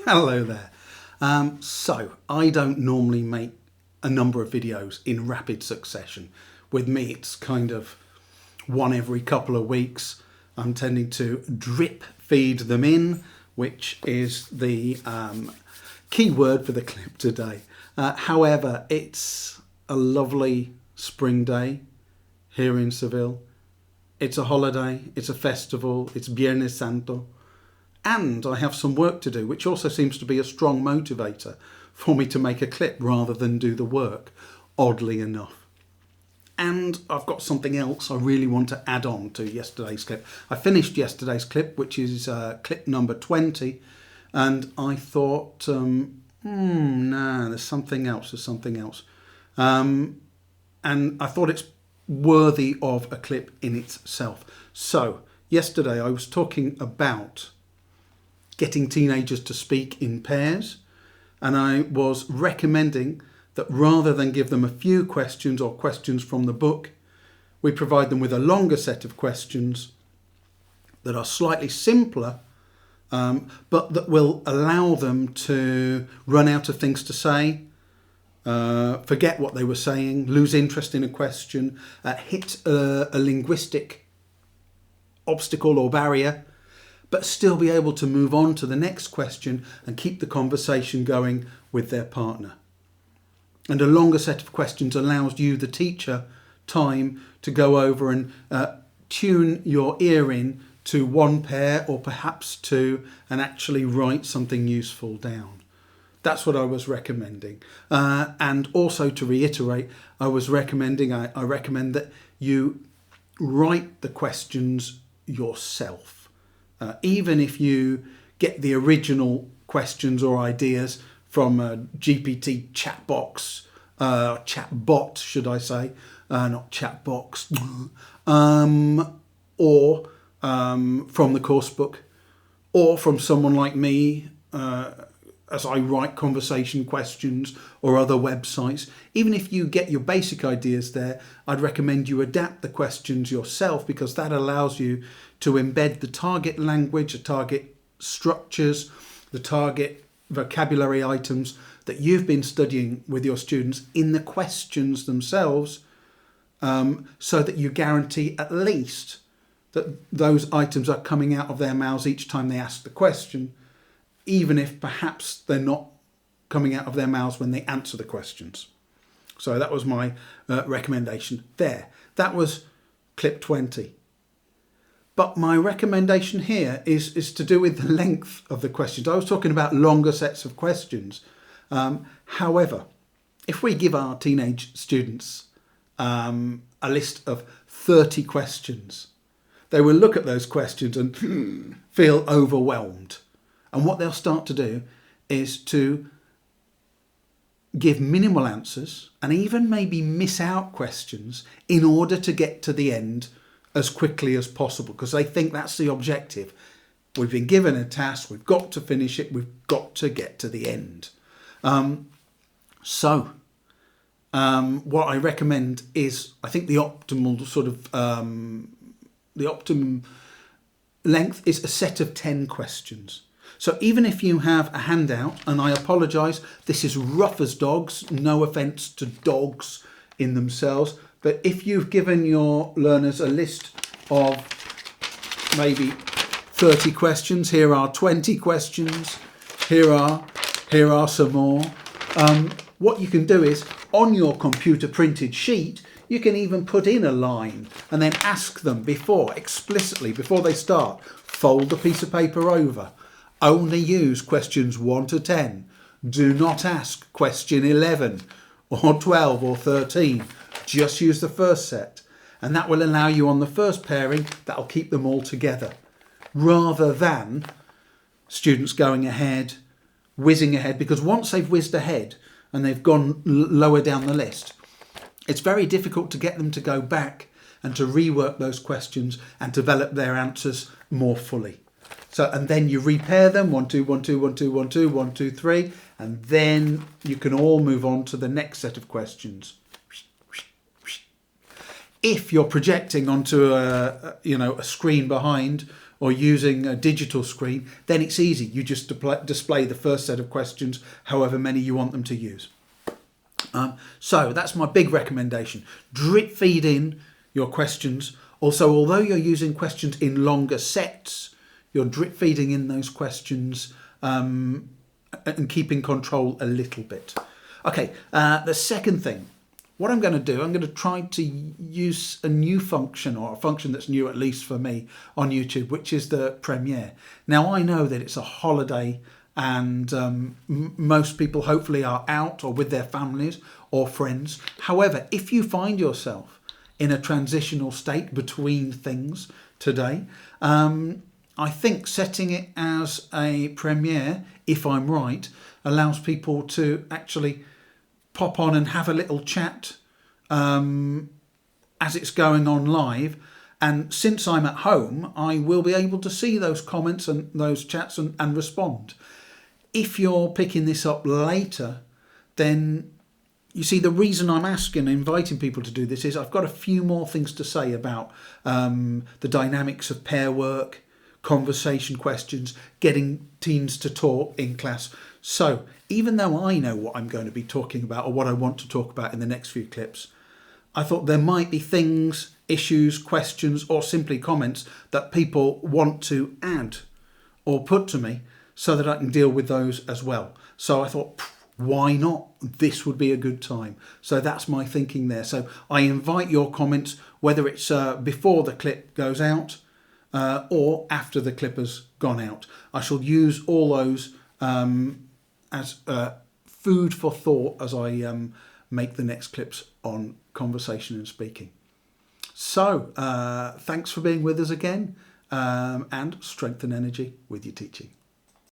Hello there. So I don't normally make a number of videos in rapid succession. With me, it's kind of one every couple of weeks. I'm tending to drip feed them in, which is the key word for the clip today. However, it's a lovely spring day here in Seville. It's a holiday, it's a festival, it's Viernes Santo. And I have some work to do, which also seems to be a strong motivator for me to make a clip rather than do the work, oddly enough. And I've got something else I really want to add on to yesterday's clip. I finished yesterday's clip, which is clip number 20, and I thought, there's something else. And I thought it's worthy of a clip in itself. So, yesterday I was talking about getting teenagers to speak in pairs, and I was recommending that rather than give them a few questions or questions from the book, we provide them with a longer set of questions that are slightly simpler, but that will allow them to run out of things to say, forget what they were saying, lose interest in a question, hit a linguistic obstacle or barrier, but still be able to move on to the next question and keep the conversation going with their partner. And a longer set of questions allows you, the teacher, time to go over and tune your ear in to one pair or perhaps two and actually write something useful down. That's what I was recommending. And also to reiterate, I recommend that you write the questions yourself. Even if you get the original questions or ideas from a GPT chat box, chatbot, should I say, not chat box, or from the course book, or from someone like me, as I write conversation questions or other websites. Even if you get your basic ideas there, I'd recommend you adapt the questions yourself, because that allows you to embed the target language, the target structures, the target vocabulary items that you've been studying with your students in the questions themselves, so that you guarantee at least that those items are coming out of their mouths each time they ask the question, even if perhaps they're not coming out of their mouths when they answer the questions. So that was my recommendation there. That was clip 20. But my recommendation here is to do with the length of the questions. I was talking about longer sets of questions. However, if we give our teenage students a list of 30 questions, they will look at those questions and feel overwhelmed. And what they'll start to do is to give minimal answers and even maybe miss out questions in order to get to the end as quickly as possible, because they think that's the objective. We've been given a task, we've got to finish it, we've got to get to the end. So what I recommend is, I think the optimal sort of, the optimum length is a set of 10 questions. So even if you have a handout, and I apologise, this is rough as dogs, no offence to dogs in themselves, but if you've given your learners a list of maybe 30 questions, here are 20 questions, here are some more. What you can do is, on your computer printed sheet, you can even put in a line and then ask them explicitly before they start, fold the piece of paper over. Only use questions 1 to 10. Do not ask question 11 or 12 or 13. Just use the first set. And that will allow you on the first pairing, that'll keep them all together. Rather than students going ahead, whizzing ahead, because once they've whizzed ahead and they've gone lower down the list, it's very difficult to get them to go back and to rework those questions and develop their answers more fully. So, and then you repair them, 1, 2, 1, 2, 1, 2, 1, 2, 1, 2, 3, and then you can all move on to the next set of questions. If you're projecting onto a screen behind, or using a digital screen, then it's easy. You just display the first set of questions, however many you want them to use. So that's my big recommendation. Drip feed in your questions. Also, although you're using questions in longer sets, you're drip feeding in those questions and keeping control a little bit. Okay, the second thing, what I'm going to do, I'm going to try to use a new function, or a function that's new at least for me on YouTube, which is the premiere. Now, I know that it's a holiday and most people hopefully are out or with their families or friends. However, if you find yourself in a transitional state between things today, I think setting it as a premiere, if I'm right, allows people to actually pop on and have a little chat as it's going on live. And since I'm at home, I will be able to see those comments and those chats and respond. If you're picking this up later, then you see the reason I'm asking and inviting people to do this is I've got a few more things to say about the dynamics of pair work, conversation questions, getting teens to talk in class. So even though I know what I'm going to be talking about or what I want to talk about in the next few clips, I thought there might be things, issues, questions, or simply comments that people want to add or put to me so that I can deal with those as well. So I thought, why not? This would be a good time. So that's my thinking there. So I invite your comments, whether it's before the clip goes out or after the clip has gone out. I shall use all those as food for thought as I make the next clips on conversation and speaking. So thanks for being with us again, and strength and energy with your teaching.